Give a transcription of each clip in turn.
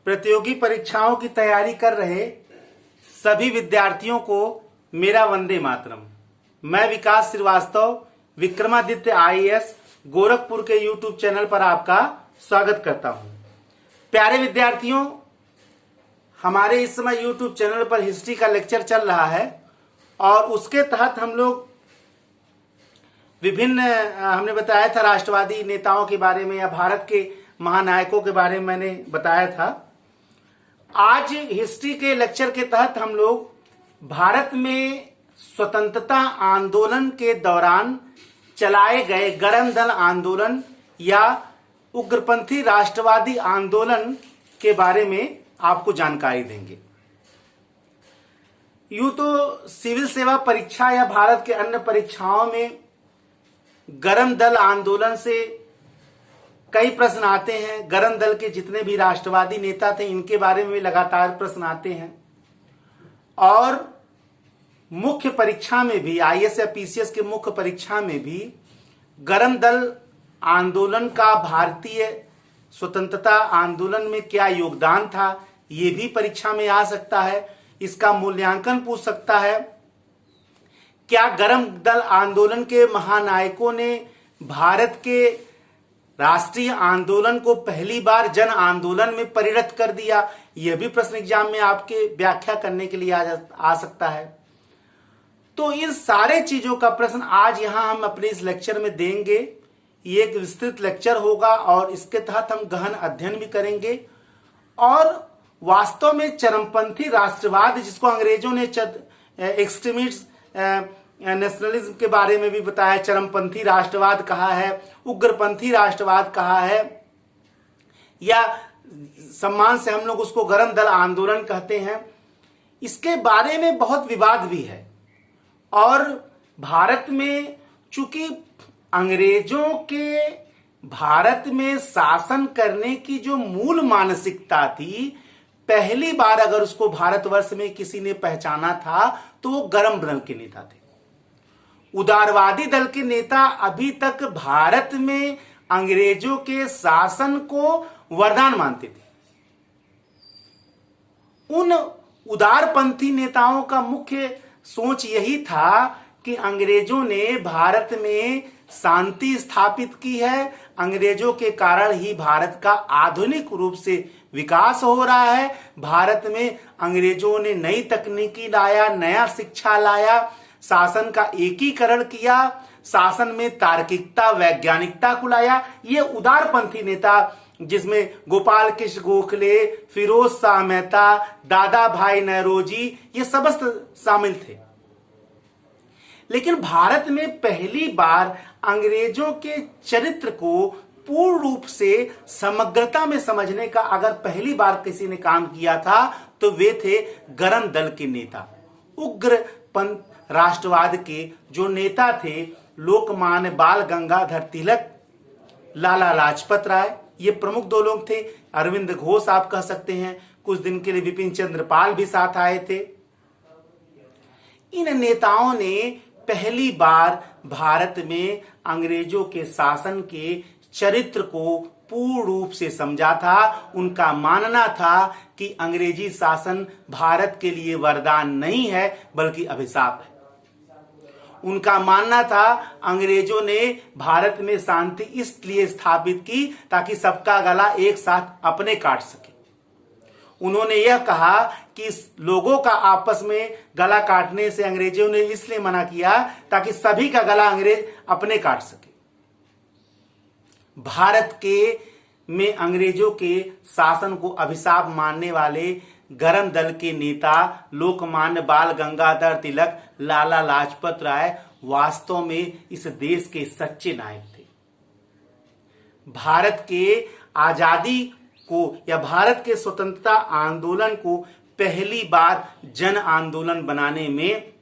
प्रतियोगी परीक्षाओं की तैयारी कर रहे सभी विद्यार्थियों को मेरा वंदे मातरम। मैं विकास श्रीवास्तव विक्रमादित्य आईएएस गोरखपुर के यूट्यूब चैनल पर आपका स्वागत करता हूं। प्यारे विद्यार्थियों, हमारे इस समय यूट्यूब चैनल पर हिस्ट्री का लेक्चर चल रहा है और उसके तहत हम लोग विभिन्न हमने बताया था राष्ट्रवादी नेताओं के बारे में या भारत के महानायकों के बारे में मैंने बताया था। आज हिस्ट्री के लेक्चर के तहत हम लोग भारत में स्वतंत्रता आंदोलन के दौरान चलाए गए गरम दल आंदोलन या उग्रपंथी राष्ट्रवादी आंदोलन के बारे में आपको जानकारी देंगे। यूं तो सिविल सेवा परीक्षा या भारत के अन्य परीक्षाओं में गरम दल आंदोलन से कई प्रश्न आते हैं। गरम दल के जितने भी राष्ट्रवादी नेता थे इनके बारे में भी लगातार प्रश्न आते हैं और मुख्य परीक्षा में भी आईएएस या पीसीएस के मुख्य परीक्षा में भी गरम दल आंदोलन का भारतीय स्वतंत्रता आंदोलन में क्या योगदान था ये भी परीक्षा में आ सकता है। इसका मूल्यांकन पूछ सकता है। क्या गरम दल आंदोलन के महानायकों ने भारत के राष्ट्रीय आंदोलन को पहली बार जन आंदोलन में परिणत कर दिया? यह भी प्रश्न एग्जाम में आपके व्याख्या करने के लिए आ सकता है। तो इन सारे चीजों का प्रश्न आज यहां हम अपने इस लेक्चर में देंगे। ये एक विस्तृत लेक्चर होगा और इसके तहत हम गहन अध्ययन भी करेंगे और वास्तव में चरमपंथी राष्ट्रवाद, जिसको अंग्रेजों ने एक्सट्रीमिस्ट नेशनलिज्म के बारे में भी बताया, चरमपंथी राष्ट्रवाद कहा है, उग्रपंथी राष्ट्रवाद कहा है या सम्मान से हम लोग उसको गरम दल आंदोलन कहते हैं। इसके बारे में बहुत विवाद भी है और भारत में चूंकि अंग्रेजों के भारत में शासन करने की जो मूल मानसिकता थी, पहली बार अगर उसको भारतवर्ष में किसी ने पहचाना था तो वो गरम दल के नेता थे। उदारवादी दल के नेता अभी तक भारत में अंग्रेजों के शासन को वरदान मानते थे। उन उदारपंथी नेताओं का मुख्य सोच यही था कि अंग्रेजों ने भारत में शांति स्थापित की है, अंग्रेजों के कारण ही भारत का आधुनिक रूप से विकास हो रहा है। भारत में अंग्रेजों ने नई तकनीकी लाया, नया शिक्षा लाया, शासन का एकीकरण किया, शासन में तार्किकता वैज्ञानिकता को लाया। ये उदारपंथी नेता जिसमें गोपाल कृष्ण गोखले, फिरोज शाह मेहता, दादा भाई नौरोजी ये समस्त शामिल थे। लेकिन भारत में पहली बार अंग्रेजों के चरित्र को पूर्ण रूप से समग्रता में समझने का अगर पहली बार किसी ने काम किया था तो वे थे गरम दल के नेता। उग्रपंथ राष्ट्रवाद के जो नेता थे लोकमान्य बाल गंगाधर तिलक, लाला लाजपत राय, ये प्रमुख दो लोग थे। अरविंद घोष आप कह सकते हैं, कुछ दिन के लिए विपिन चंद्र पाल भी साथ आए थे। इन नेताओं ने पहली बार भारत में अंग्रेजों के शासन के चरित्र को पूर्ण रूप से समझा था। उनका मानना था कि अंग्रेजी शासन भारत के लिए वरदान नहीं है बल्कि अभिशाप है। उनका मानना था अंग्रेजों ने भारत में शांति इसलिए स्थापित की ताकि सबका गला एक साथ अपने काट सके। उन्होंने यह कहा कि लोगों का आपस में गला काटने से अंग्रेजों ने इसलिए मना किया ताकि सभी का गला अंग्रेज अपने काट सके। भारत के में अंग्रेजों के शासन को अभिशाप मानने वाले गरम दल के नेता लोकमान्य बाल गंगाधर तिलक, लाला लाजपत राय वास्तव में इस देश के सच्चे नायक थे। भारत के आजादी को या भारत के स्वतंत्रता आंदोलन को पहली बार जन आंदोलन बनाने में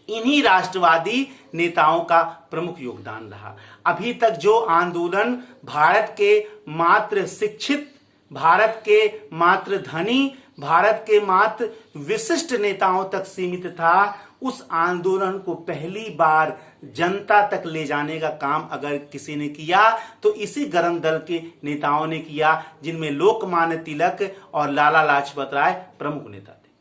इन्हीं राष्ट्रवादी नेताओं का प्रमुख योगदान रहा। अभी तक जो आंदोलन भारत के मात्र शिक्षित, भारत के मात्र धनी, भारत के मात्र विशिष्ट नेताओं तक सीमित था, उस आंदोलन को पहली बार जनता तक ले जाने का काम अगर किसी ने किया तो इसी गरम दल के नेताओं ने किया, जिनमें लोकमान्य तिलक और लाला लाजपत राय प्रमुख नेता थे।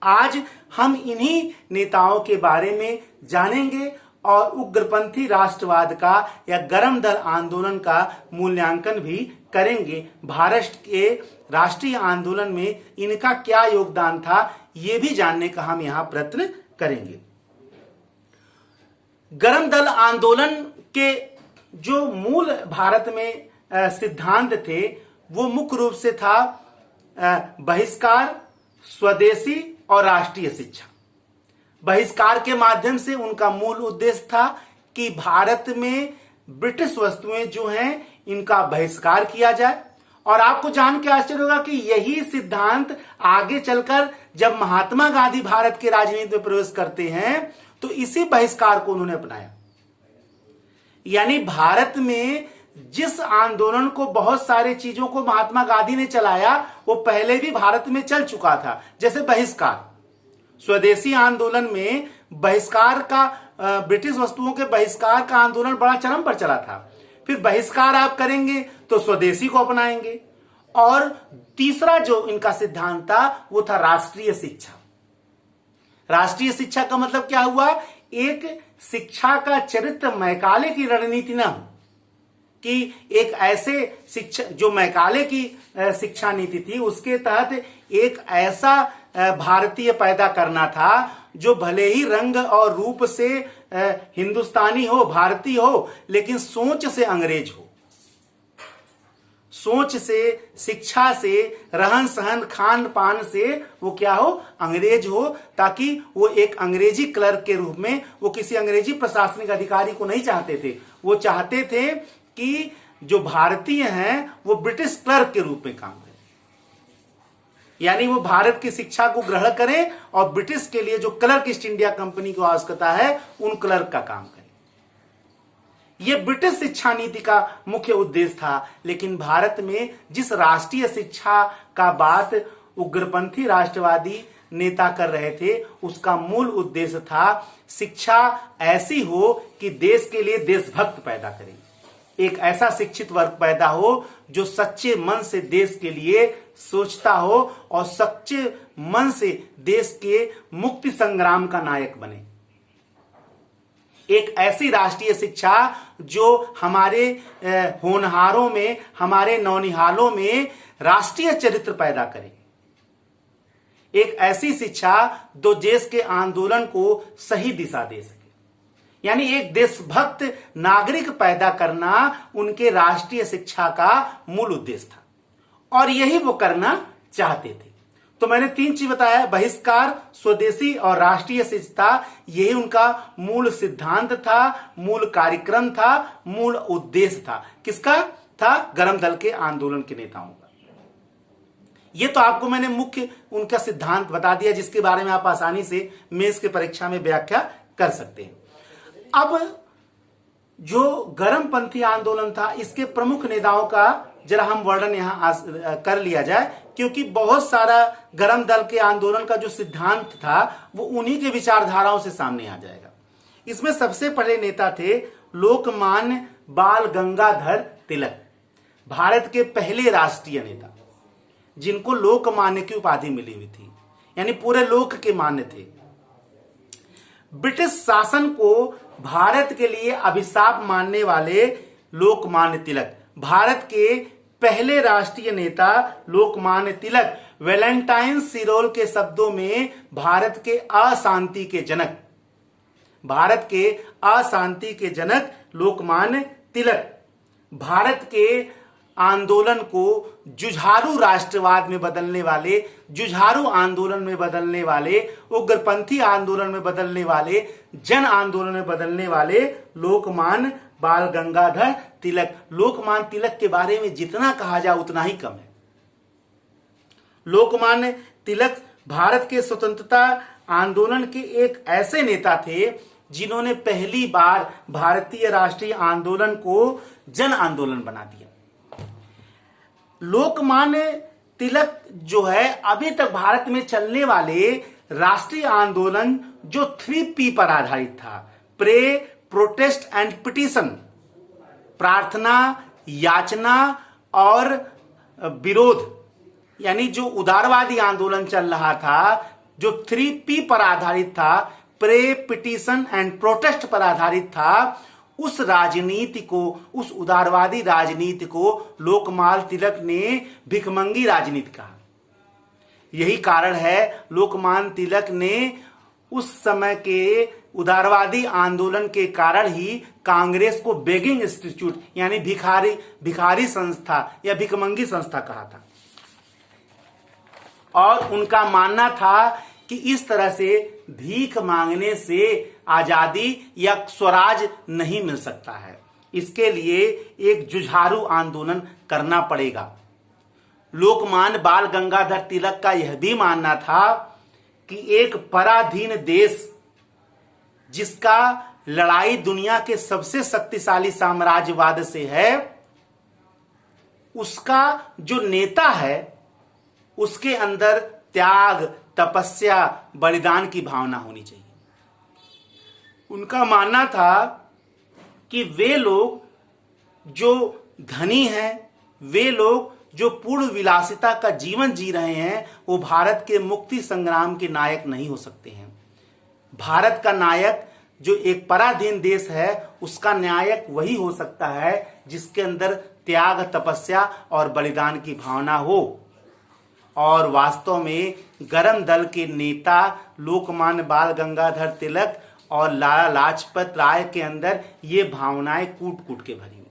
आज हम इन्हीं नेताओं के बारे में जानेंगे और उग्रपंथी राष्ट्रवाद का या गरम दल आंदोलन का मूल्यांकन भी करेंगे। भारत के राष्ट्रीय आंदोलन में इनका क्या योगदान था, ये भी जानने का हम यहां प्रयत्न करेंगे। गरम दल आंदोलन के जो मूल भारत में सिद्धांत थे वो मुख्य रूप से था बहिष्कार, स्वदेशी और राष्ट्रीय शिक्षा। बहिष्कार के माध्यम से उनका मूल उद्देश्य था कि भारत में ब्रिटिश वस्तुएं जो हैं इनका बहिष्कार किया जाए। और आपको जान के आश्चर्य होगा कि यही सिद्धांत आगे चलकर जब महात्मा गांधी भारत के राजनीति में प्रवेश करते हैं तो इसी बहिष्कार को उन्होंने अपनाया। यानी भारत में जिस आंदोलन को, बहुत सारे चीजों को महात्मा गांधी ने चलाया वो पहले भी भारत में चल चुका था। जैसे बहिष्कार, स्वदेशी आंदोलन में बहिष्कार का, ब्रिटिश वस्तुओं के बहिष्कार का आंदोलन बड़ा चरम पर चला था। फिर बहिष्कार आप करेंगे तो स्वदेशी को अपनाएंगे। और तीसरा जो इनका सिद्धांत था वो था राष्ट्रीय शिक्षा। राष्ट्रीय शिक्षा का मतलब क्या हुआ? एक शिक्षा का चरित्र मैकाले की रणनीति न हो कि एक ऐसे शिक्षा, जो मैकाले की शिक्षा नीति थी उसके तहत एक ऐसा भारतीय पैदा करना था जो भले ही रंग और रूप से हिंदुस्तानी हो, भारतीय हो, लेकिन सोच से अंग्रेज हो। सोच से, शिक्षा से, रहन सहन, खान पान से वो क्या हो? अंग्रेज हो, ताकि वो एक अंग्रेजी क्लर्क के रूप में, वो किसी अंग्रेजी प्रशासनिक अधिकारी को नहीं चाहते थे। वो चाहते थे कि जो भारतीय हैं वो ब्रिटिश क्लर्क के रूप में काम करें। यानी वो भारत की शिक्षा को ग्रहण करें और ब्रिटिश के लिए जो क्लर्क ईस्ट इंडिया कंपनी की आवश्यकता है उन क्लर्क का काम करें। यह ब्रिटिश शिक्षा नीति का मुख्य उद्देश्य था। लेकिन भारत में जिस राष्ट्रीय शिक्षा का बात उग्रपंथी राष्ट्रवादी नेता कर रहे थे उसका मूल उद्देश्य था शिक्षा ऐसी हो कि देश के लिए देशभक्त पैदा करें। एक ऐसा शिक्षित वर्ग पैदा हो जो सच्चे मन से देश के लिए सोचता हो और सच्चे मन से देश के मुक्ति संग्राम का नायक बने। एक ऐसी राष्ट्रीय शिक्षा जो हमारे होनहारों में, हमारे नौनिहालों में राष्ट्रीय चरित्र पैदा करे। एक ऐसी शिक्षा जो देश के आंदोलन को सही दिशा दे सके। यानी एक देशभक्त नागरिक पैदा करना उनके राष्ट्रीय शिक्षा का मूल उद्देश्य था और यही वो करना चाहते थे। तो मैंने 3 चीज बताया, बहिष्कार, स्वदेशी और राष्ट्रीय शिक्षा। यही उनका मूल सिद्धांत था, मूल कार्यक्रम था, मूल उद्देश्य था। किसका था? गरम दल के आंदोलन के नेताओं का। ये तो आपको मैंने मुख्य उनका सिद्धांत बता दिया जिसके बारे में आप आसानी से मेंस की परीक्षा में व्याख्या कर सकते हैं। अब जो गरमपंथी आंदोलन था इसके प्रमुख नेताओं का जरा हम वर्णन यहां कर लिया जाए, क्योंकि बहुत सारा गरम दल के आंदोलन का जो सिद्धांत था वो उन्हीं के विचारधाराओं से सामने आ जाएगा। इसमें सबसे पहले नेता थे लोकमान्य बाल गंगाधर तिलक, भारत के पहले राष्ट्रीय नेता जिनको लोकमान्य की उपाधि मिली हुई थी, यानी पूरे लोक के मान्य थे। ब्रिटिश शासन को भारत के लिए अभिशाप मानने वाले लोकमान्य तिलक, भारत के पहले राष्ट्रीय नेता लोकमान्य तिलक वैलेंटाइन सिरोल के शब्दों में भारत के अशांति के जनक, भारत के अशांति के जनक लोकमान्य तिलक भारत के आंदोलन को जुझारू राष्ट्रवाद में बदलने वाले, जुझारू आंदोलन में बदलने वाले, उग्रपंथी आंदोलन में बदलने वाले, जन आंदोलन में बदलने वाले लोकमान्य बाल गंगाधर तिलक। लोकमान्य तिलक के बारे में जितना कहा जाए उतना ही कम है। लोकमान्य तिलक भारत के स्वतंत्रता आंदोलन के एक ऐसे नेता थे जिन्होंने पहली बार भारतीय राष्ट्रीय आंदोलन को जन आंदोलन बना दिया। लोकमान्य तिलक जो है अभी तक भारत में चलने वाले राष्ट्रीय आंदोलन जो 3P पर आधारित था, प्रे, प्रोटेस्ट एंड पिटीशन, प्रार्थना, याचना और विरोध, यानी जो उदारवादी आंदोलन चल रहा था, जो 3P पर आधारित था, प्रे, पिटीशन एंड प्रोटेस्ट पर आधारित था, उस राजनीति को, उस उदारवादी राजनीति को लोकमान्य तिलक ने भिखमंगी राजनीति कहा। यही कारण है लोकमान्य तिलक ने उस समय के उदारवादी आंदोलन के कारण ही कांग्रेस को बेगिंग इंस्टीट्यूट यानी भिखारी संस्था या भिखमंगी संस्था कहा था। और उनका मानना था कि इस तरह से भीख मांगने से आजादी या स्वराज नहीं मिल सकता है, इसके लिए एक जुझारू आंदोलन करना पड़ेगा। लोकमान्य बाल गंगाधर तिलक का यह भी मानना था कि एक पराधीन देश जिसका लड़ाई दुनिया के सबसे शक्तिशाली साम्राज्यवाद से है, उसका जो नेता है उसके अंदर त्याग, तपस्या, बलिदान की भावना होनी चाहिए। उनका मानना था कि वे लोग जो धनी हैं, वे लोग जो पूर्ण विलासिता का जीवन जी रहे हैं, वो भारत के मुक्ति संग्राम के नायक नहीं हो सकते हैं। भारत का नायक जो एक पराधीन देश है, उसका नायक वही हो सकता है जिसके अंदर त्याग, तपस्या और बलिदान की भावना हो। और वास्तव में गरम दल के नेता लोकमान्य बाल गंगाधर तिलक और लाला लाजपत राय के अंदर ये भावनाएं कूट कूट के भरी हुई थी।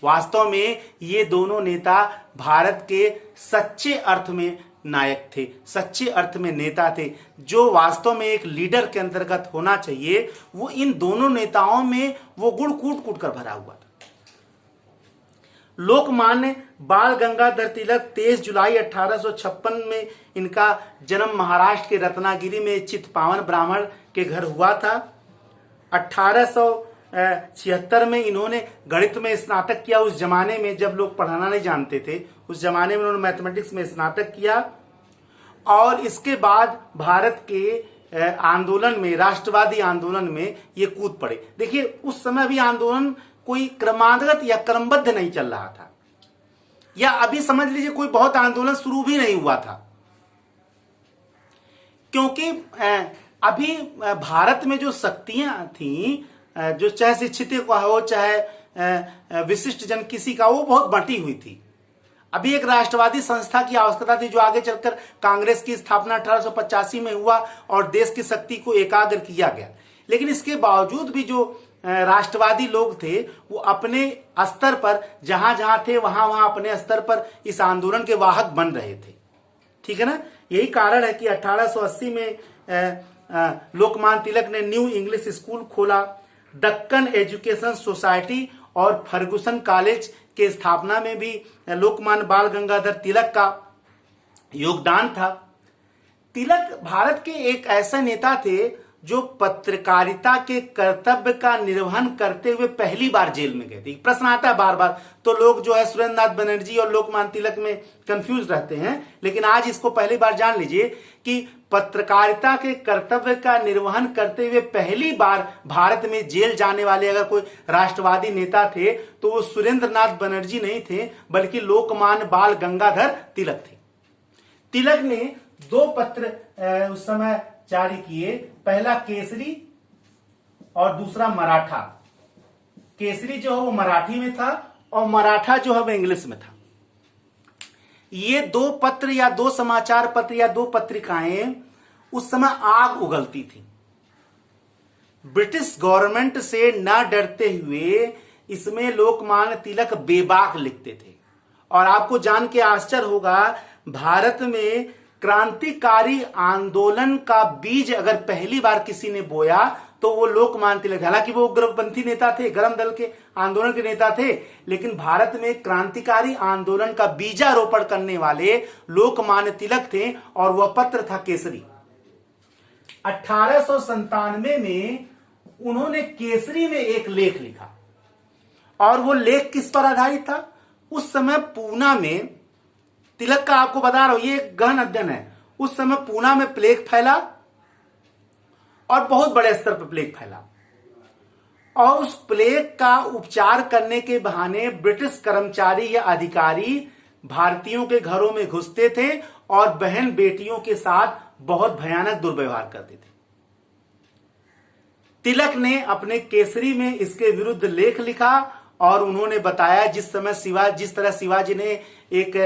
वास्तव में ये दोनों नेता भारत के सच्चे अर्थ में नायक थे, सच्चे अर्थ में नेता थे। जो वास्तव में एक लीडर के अंतर्गत होना चाहिए, वो इन दोनों नेताओं में वो गुण कूट कूट कर भरा हुआ था। लोकमान्य बाल गंगाधर तिलक 23 जुलाई 1856 में इनका जन्म महाराष्ट्र के रत्नागिरी में चित्पावन ब्राह्मण के घर हुआ था। 1876 में इन्होंने गणित में स्नातक किया। उस जमाने में जब लोग पढ़ाना नहीं जानते थे, उस जमाने में उन्होंने मैथमेटिक्स में स्नातक किया। और इसके बाद भारत के आंदोलन में, राष्ट्रवादी आंदोलन में ये कूद पड़े। देखिए, उस समय भी आंदोलन कोई क्रमागत या क्रमबद्ध नहीं चल रहा था, या अभी समझ लीजिए कोई बहुत आंदोलन शुरू भी नहीं हुआ था, क्योंकि अभी भारत में जो शक्तियां थी, जो चाहे शिक्षित का हो, चाहे विशिष्ट जन किसी का, वो बहुत बंटी हुई थी। अभी एक राष्ट्रवादी संस्था की आवश्यकता थी, जो आगे चलकर कांग्रेस की स्थापना 1885 में हुआ और देश की शक्ति को एकाग्र किया गया। लेकिन इसके बावजूद भी जो राष्ट्रवादी लोग थे, वो अपने स्तर पर जहां जहां थे वहां वहां अपने स्तर पर इस आंदोलन के वाहक बन रहे थे। ठीक है ना। यही कारण है कि 1880 में लोकमान्य तिलक ने न्यू इंग्लिश स्कूल खोला, दक्कन एजुकेशन सोसाइटी और फर्गुसन कॉलेज के स्थापना में भी लोकमान्य बाल गंगाधर तिलक का योगदान था। तिलक भारत के एक ऐसे नेता थे जो पत्रकारिता के कर्तव्य का निर्वहन करते हुए पहली बार जेल में गए थे। प्रश्न आता है बार बार, तो लोग जो है सुरेंद्र नाथ बनर्जी और लोकमान्य तिलक में कंफ्यूज रहते हैं, लेकिन आज इसको पहली बार जान लीजिए कि पत्रकारिता के कर्तव्य का निर्वहन करते हुए पहली बार भारत में जेल जाने वाले अगर कोई राष्ट्रवादी नेता थे तो वो सुरेंद्र नाथ बनर्जी नहीं थे, बल्कि लोकमान्य बाल गंगाधर तिलक थे। तिलक ने 2 पत्र उस समय जारी किए, पहला केसरी और दूसरा मराठा। केसरी जो है वो मराठी में था और मराठा जो है वो इंग्लिश में था। ये 2 पत्र या 2 समाचार पत्र या 2 पत्रिकाएं उस समय आग उगलती थी। ब्रिटिश गवर्नमेंट से न डरते हुए इसमें लोकमान्य तिलक बेबाक लिखते थे। और आपको जान के आश्चर्य होगा, भारत में क्रांतिकारी आंदोलन का बीज अगर पहली बार किसी ने बोया तो वो लोकमान्य तिलक। हालांकि वो उग्रपंथी नेता थे, गरम दल के आंदोलन के नेता थे, लेकिन भारत में क्रांतिकारी आंदोलन का बीजारोपण करने वाले लोकमान्य तिलक थे और वह पत्र था केसरी। 1897 में उन्होंने केसरी में एक लेख लिखा और वो लेख किस पर आधारित था? उस समय पूना में, तिलक का आपको बता रहा हूं ये एक गहन अध्ययन है, उस समय पूना में प्लेग फैला और बहुत बड़े स्तर पर प्लेग फैला, और उस प्लेग का उपचार करने के बहाने ब्रिटिश कर्मचारी या अधिकारी भारतीयों के घरों में घुसते थे और बहन बेटियों के साथ बहुत भयानक दुर्व्यवहार करते थे। तिलक ने अपने केसरी में इसके विरुद्ध लेख लिखा और उन्होंने बताया जिस तरह शिवाजी ने एक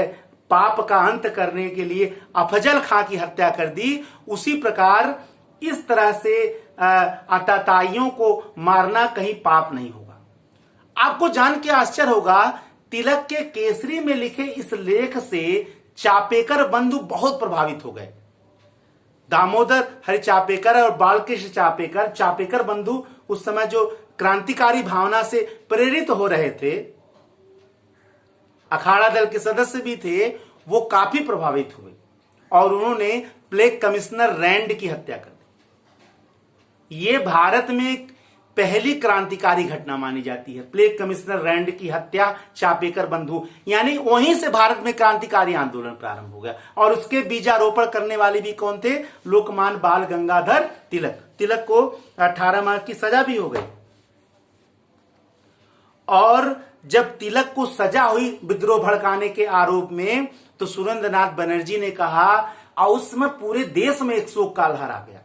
पाप का अंत करने के लिए अफजल खां की हत्या कर दी, उसी प्रकार इस तरह से आतताइयों को मारना कहीं पाप नहीं होगा। आपको जान के आश्चर्य होगा, तिलक के केसरी में लिखे इस लेख से चापेकर बंधु बहुत प्रभावित हो गए। दामोदर हरि चापेकर और बालकृष्ण चापेकर, चापेकर बंधु उस समय जो क्रांतिकारी भावना से प्रेरित हो रहे थे, अखाड़ा दल के सदस्य भी थे, वो काफी प्रभावित हुए और उन्होंने प्लेग कमिश्नर रैंड की हत्या कर दी। ये भारत में पहली क्रांतिकारी घटना मानी जाती है, प्लेग कमिश्नर रैंड की हत्या चापेकर बंधु, यानी वहीं से भारत में क्रांतिकारी आंदोलन प्रारंभ हो गया। और उसके बीजारोपण करने वाले भी कौन थे? लोकमान्य बाल गंगाधर तिलक। तिलक को 18 माह की सजा भी हो गई। और जब तिलक को सजा हुई विद्रोह भड़काने के आरोप में, तो सुरेंद्रनाथ बनर्जी ने कहा, और उस समय पूरे देश में एक शोक का लहर आ गया।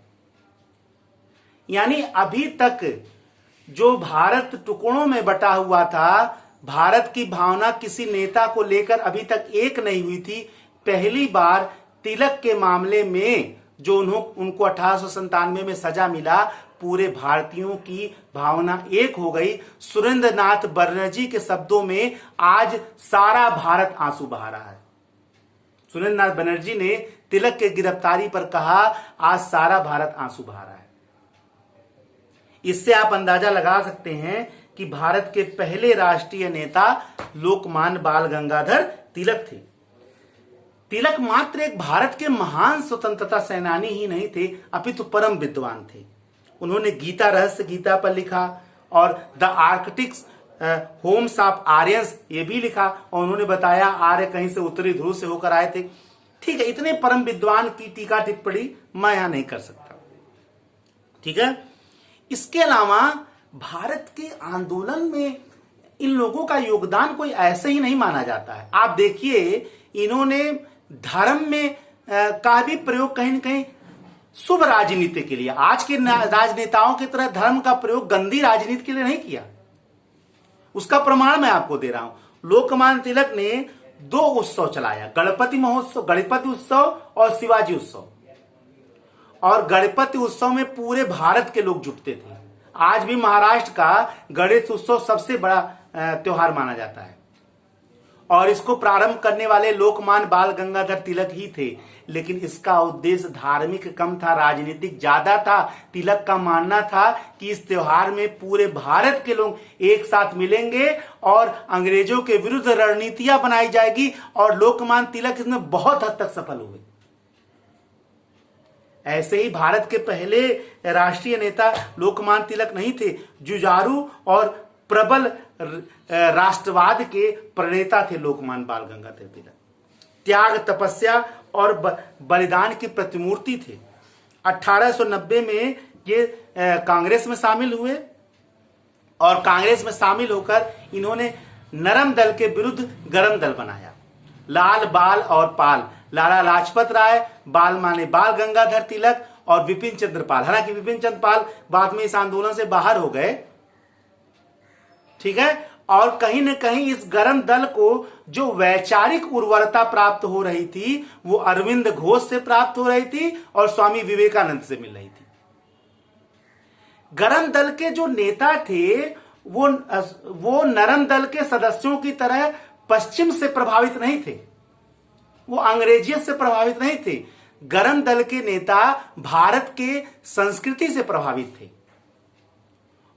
यानी अभी तक जो भारत टुकड़ों में बटा हुआ था, भारत की भावना किसी नेता को लेकर अभी तक एक नहीं हुई थी। पहली बार तिलक के मामले में जो उनको 1897 में सजा मिला, पूरे भारतीयों की भावना एक हो गई। सुरेंद्रनाथ बनर्जी के शब्दों में, आज सारा भारत आंसू बहा रहा है। सुरेंद्रनाथ बनर्जी ने तिलक के गिरफ्तारी पर कहा, आज सारा भारत आंसू बहा रहा है। इससे आप अंदाजा लगा सकते हैं कि भारत के पहले राष्ट्रीय नेता लोकमान्य बाल गंगाधर तिलक थे। तिलक मात्र एक भारत के महान स्वतंत्रता सेनानी ही नहीं थे, अपितु परम विद्वान थे। उन्होंने गीता रहस्य गीता पर लिखा और द आर्कटिक्स होम्स ऑफ आर्यंस ये भी लिखा, और उन्होंने बताया आर्य कहीं से उत्तरी ध्रुव से होकर आए थे। ठीक है, इतने परम विद्वान की टीका टिप्पणी मैं यहां नहीं कर सकता। ठीक है, इसके अलावा भारत के आंदोलन में इन लोगों का योगदान कोई ऐसे ही नहीं माना जाता है। आप देखिए, इन्होंने धर्म में का भी प्रयोग कहीं न कहीं शुभ राजनीति के लिए, आज के राजनेताओं की तरह धर्म का प्रयोग गंदी राजनीति के लिए नहीं किया। उसका प्रमाण मैं आपको दे रहा हूं। लोकमान्य तिलक ने 2 उत्सव चलाया, गणपति महोत्सव, गणपति उत्सव और शिवाजी उत्सव। और गणपति उत्सव में पूरे भारत के लोग जुटते थे। आज भी महाराष्ट्र का गणेश उत्सव सबसे बड़ा त्योहार माना जाता है, और इसको प्रारंभ करने वाले लोकमान्य बाल गंगाधर तिलक ही थे। लेकिन इसका उद्देश्य धार्मिक कम था, राजनीतिक ज्यादा था। तिलक का मानना था कि इस त्योहार में पूरे भारत के लोग एक साथ मिलेंगे और अंग्रेजों के विरुद्ध रणनीतियां बनाई जाएगी, और लोकमान्य तिलक इसमें बहुत हद तक सफल हुए। ऐसे ही भारत के पहले राष्ट्रीय नेता लोकमान्य तिलक नहीं थे, जुझारू और प्रबल राष्ट्रवाद के प्रणेता थे लोकमान्य बाल गंगाधर तिलक। त्याग, तपस्या और बलिदान की प्रतिमूर्ति थे। 1890 में ये कांग्रेस में शामिल हुए, और कांग्रेस में शामिल होकर इन्होंने नरम दल के विरुद्ध गरम दल बनाया। लाल, बाल और पाल, लाला लाजपत राय, बाल माने बाल गंगाधर तिलक और विपिन चंद्र पाल। हालांकि विपिन चंद्र पाल बाद में इस आंदोलन से बाहर हो गए। ठीक है, और कहीं न कहीं इस गरम दल को जो वैचारिक उर्वरता प्राप्त हो रही थी, वो अरविंद घोष से प्राप्त हो रही थी और स्वामी विवेकानंद से मिल रही थी। गरम दल के जो नेता थे, वो नरम दल के सदस्यों की तरह पश्चिम से प्रभावित नहीं थे, वो अंग्रेजियत से प्रभावित नहीं थे। गरम दल के नेता भारत के संस्कृति से प्रभावित थे।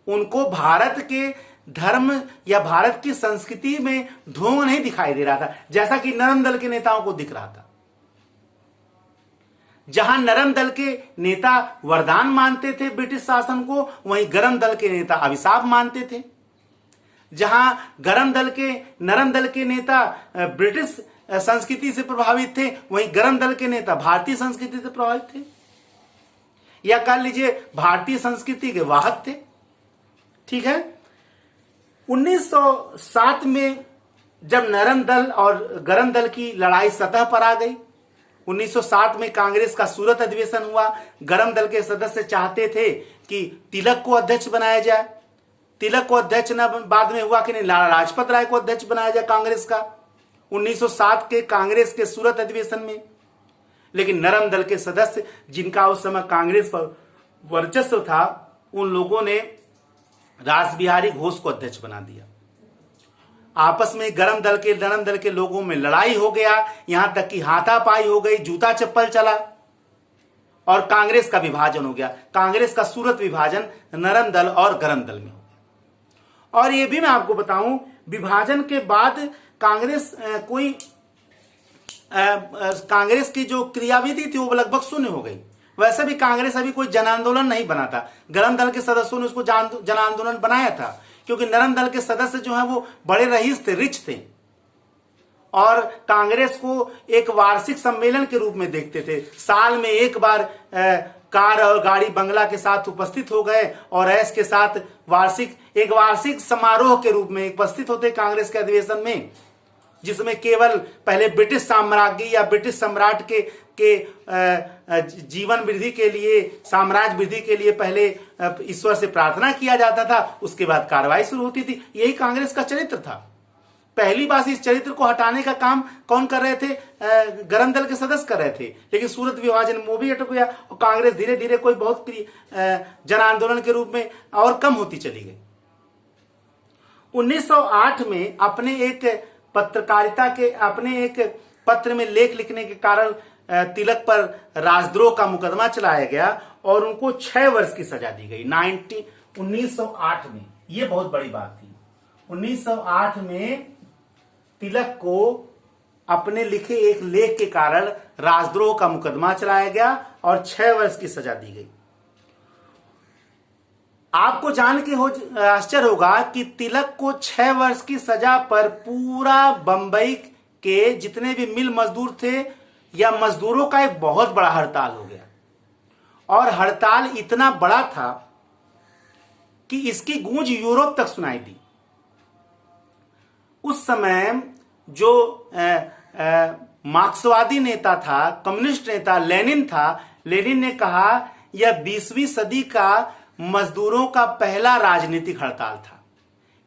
उनको भारत के धर्म या भारत की संस्कृति में ढोंग नहीं दिखाई दे रहा था, जैसा कि नरम दल के नेताओं को दिख रहा था। जहां नरम दल के नेता वरदान मानते थे ब्रिटिश शासन को, वहीं गरम दल के नेता अभिशाप मानते थे। जहां नरम दल के नेता ब्रिटिश संस्कृति से प्रभावित थे, वहीं गरम दल के नेता भारतीय संस्कृति से प्रभावित थे, या कह लीजिए भारतीय संस्कृति के वाहक थे। ठीक है। 1907 में जब नरम दल और गरम दल की लड़ाई सतह पर आ गई, 1907 में कांग्रेस का सूरत अधिवेशन हुआ। गरम दल के सदस्य चाहते थे कि तिलक को अध्यक्ष बनाया जाए। तिलक को अध्यक्ष न बाद में हुआ कि नहीं, लाला लाजपत राय को अध्यक्ष बनाया जाए कांग्रेस का 1907 के कांग्रेस के सूरत अधिवेशन में। लेकिन नरम दल के सदस्य, जिनका उस समय कांग्रेस पर वर्चस्व था, उन लोगों ने रासबिहारी घोष को अध्यक्ष बना दिया। आपस में गरम दल के नरम दल के लोगों में लड़ाई हो गया, यहां तक कि हाथापाई हो गई, जूता चप्पल चला और कांग्रेस का विभाजन हो गया। कांग्रेस का सूरत विभाजन नरम दल और गरम दल में हो गया। और यह भी मैं आपको बताऊं, विभाजन के बाद कांग्रेस की जो क्रियाविधि थी वो लगभग शून्य हो गई। वैसे भी कांग्रेस अभी कोई जन आंदोलन नहीं बना था। गरम दल के सदस्यों ने उसको जन आंदोलन बनाया था, क्योंकि नरम दल के सदस्य जो हैं वो बड़े रईस थे, रिच थे, और कांग्रेस को एक वार्षिक सम्मेलन के रूप में देखते थे। साल में एक बार कार और गाड़ी बंगला के साथ उपस्थित हो गए और ऐश के साथ एक वार्षिक समारोह के रूप में उपस्थित होते कांग्रेस के अधिवेशन में, जिसमें केवल पहले ब्रिटिश साम्राज्य या ब्रिटिश सम्राट के जीवन वृद्धि के लिए, साम्राज्य वृद्धि के लिए पहले ईश्वर से प्रार्थना किया जाता था, उसके बाद कार्रवाई शुरू होती थी। यही कांग्रेस का चरित्र था। पहली बार इस चरित्र को हटाने का काम कौन कर रहे थे? गरम दल के सदस्य कर रहे थे। लेकिन सूरत विभाजन वो भी अटक गया और कांग्रेस धीरे धीरे कोई बहुत जन आंदोलन के रूप में और कम होती चली गई। 1908 में अपने एक पत्र में लेख लिखने के कारण तिलक पर राजद्रोह का मुकदमा चलाया गया और उनको 6 वर्ष की सजा दी गई 1908 में। यह बहुत बड़ी बात थी। 1908 में तिलक को अपने लिखे एक लेख के कारण राजद्रोह का मुकदमा चलाया गया और 6 वर्ष की सजा दी गई। आपको जान के आश्चर्य होगा कि तिलक को 6 वर्ष की सजा पर पूरा बंबई के जितने भी मिल मजदूर थे या मजदूरों का एक बहुत बड़ा हड़ताल हो गया, और हड़ताल इतना बड़ा था कि इसकी गूंज यूरोप तक सुनाई दी। उस समय जो मार्क्सवादी नेता था, कम्युनिस्ट नेता लेनिन था, लेनिन ने कहा यह 20वीं सदी का मजदूरों का पहला राजनीतिक हड़ताल था।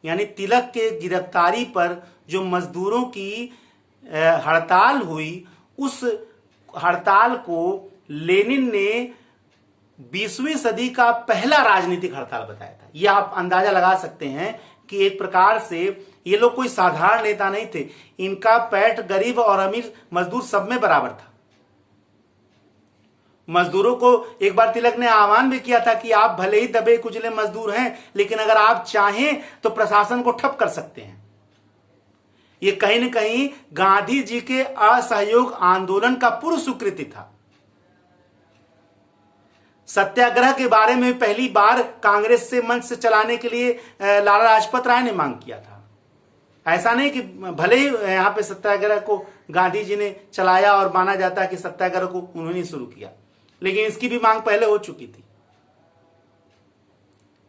यानी तिलक के गिरफ्तारी पर जो मजदूरों की हड़ताल हुई, उस हड़ताल को लेनिन ने 20वीं सदी का पहला राजनीतिक हड़ताल बताया था। यह आप अंदाजा लगा सकते हैं कि एक प्रकार से ये लोग कोई साधारण नेता नहीं थे। इनका पैठ गरीब और अमीर मजदूर सब में बराबर था। मजदूरों को एक बार तिलक ने आह्वान भी किया था कि आप भले ही दबे कुचले मजदूर हैं, लेकिन अगर आप चाहें तो प्रशासन को ठप कर सकते हैं। यह कहीं न कहीं गांधी जी के असहयोग आंदोलन का पूर्व स्वीकृति था। सत्याग्रह के बारे में पहली बार कांग्रेस से मंच से चलाने के लिए लाला लाजपत राय ने मांग किया था। ऐसा नहीं कि भले ही यहां पे सत्याग्रह को गांधी जी ने चलाया और माना जाता है कि सत्याग्रह को उन्होंने शुरू किया, लेकिन इसकी भी मांग पहले हो चुकी थी।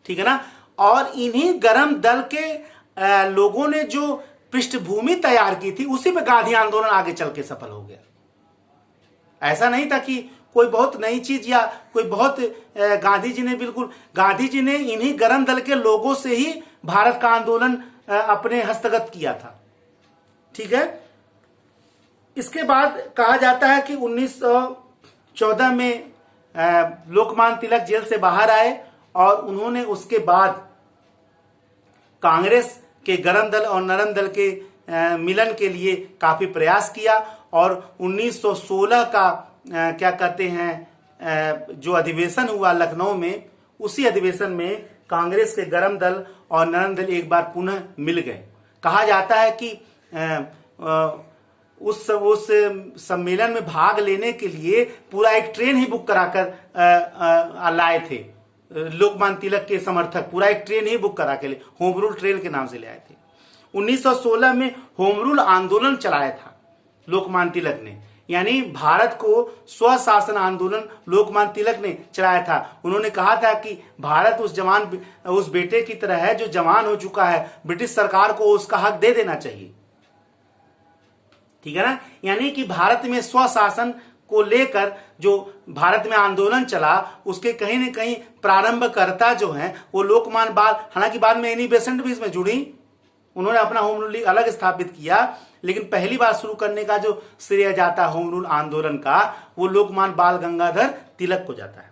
ठीक है ना। और इन्हीं गरम दल के लोगों ने जो पृष्ठभूमि तैयार की थी, उसी पे गांधी आंदोलन आगे चल के सफल हो गया। ऐसा नहीं था कि कोई बहुत नई चीज या कोई बहुत गांधी जी ने इन्हीं गरम दल के लोगों से ही भारत का आंदोलन अपने हस्तगत किया था। ठीक है। इसके बाद कहा जाता है कि 1914 में लोकमान्य तिलक जेल से बाहर आए और उन्होंने उसके बाद कांग्रेस के गरम दल और नरम दल के मिलन के लिए काफी प्रयास किया और 1916 का क्या कहते हैं जो अधिवेशन हुआ लखनऊ में, उसी अधिवेशन में कांग्रेस के गरम दल और नरम दल एक बार पुनः मिल गए। कहा जाता है कि उस सम्मेलन में भाग लेने के लिए पूरा एक ट्रेन ही बुक कराकर लाए थे लोकमान्य तिलक के समर्थक। पूरा एक ट्रेन ही बुक करा के ले, होम रूल ट्रेन के नाम से ले आए थे। 1916 में होम रूल आंदोलन चलाया था लोकमान्य तिलक ने, यानी भारत को स्वशासन आंदोलन लोकमान्य तिलक ने चलाया था। उन्होंने कहा था कि भारत उस बेटे की तरह है जो जवान हो चुका है, ब्रिटिश सरकार को उसका हक दे देना चाहिए। ठीक है ना, यानी कि भारत में स्वशासन को लेकर जो भारत में आंदोलन चला, उसके कहीं न कहीं प्रारंभकर्ता जो हैं वो लोकमान्य बाल, हालांकि बाद में एनी बेसेंट भी इसमें जुड़ी, उन्होंने अपना होम रूल लीग अलग स्थापित किया, लेकिन पहली बार शुरू करने का जो श्रेय जाता है होम रूल आंदोलन का, वो लोकमान्य बाल गंगाधर तिलक को जाता है।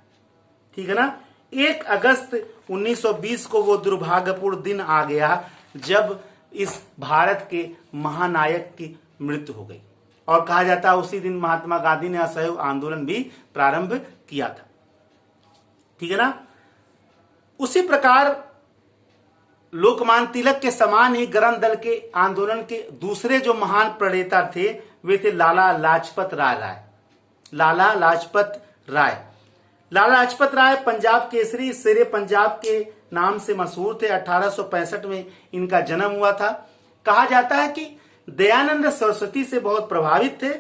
ठीक है ना। 1 अगस्त 1920 को वो दुर्भाग्यपूर्ण दिन आ गया जब इस भारत के महानायक की मृत्यु हो गई, और कहा जाता है उसी दिन महात्मा गांधी ने असहयोग आंदोलन भी प्रारंभ किया था। ठीक है ना। उसी प्रकार लोकमान्य तिलक के समान ही गरम दल के आंदोलन के दूसरे जो महान प्रणेता थे वे थे लाला लाजपत राय। लाला लाजपत राय पंजाब केसरी शेरे पंजाब के नाम से मशहूर थे। 1865 में इनका जन्म हुआ था। कहा जाता है कि दयानंद सरस्वती से बहुत प्रभावित थे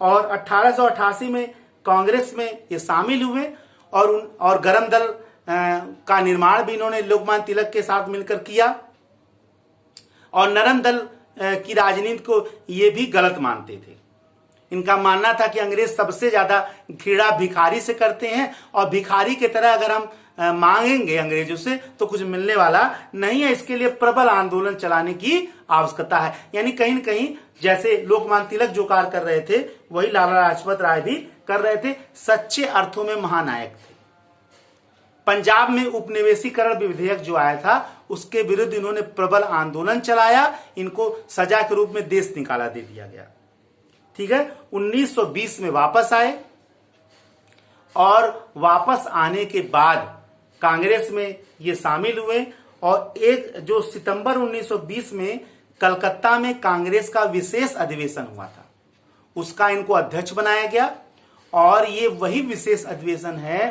और 1888 में कांग्रेस में ये शामिल हुए और गरम दल का निर्माण भी इन्होंने लोकमान्य तिलक के साथ मिलकर किया, और नरम दल की राजनीति को ये भी गलत मानते थे। इनका मानना था कि अंग्रेज सबसे ज्यादा घृणा भिखारी से करते हैं, और भिखारी की तरह अगर हम मांगेंगे अंग्रेजों से तो कुछ मिलने वाला नहीं है, इसके लिए प्रबल आंदोलन चलाने की आवश्यकता है। यानी कहीं न कहीं जैसे लोकमान्य तिलक जो कार्य कर रहे थे वही लाला लाजपत राय भी कर रहे थे। सच्चे अर्थों में महानायक थे। पंजाब में उपनिवेशीकरण विधेयक जो आया था उसके विरुद्ध इन्होंने प्रबल आंदोलन चलाया। इनको सजा के रूप में देश निकाला दे दिया गया। ठीक है। 1920 में वापस आए, और वापस आने के बाद कांग्रेस में ये शामिल हुए, और 1 जो सितंबर 1920 में कलकत्ता में कांग्रेस का विशेष अधिवेशन हुआ था, उसका इनको अध्यक्ष बनाया गया, और ये वही विशेष अधिवेशन है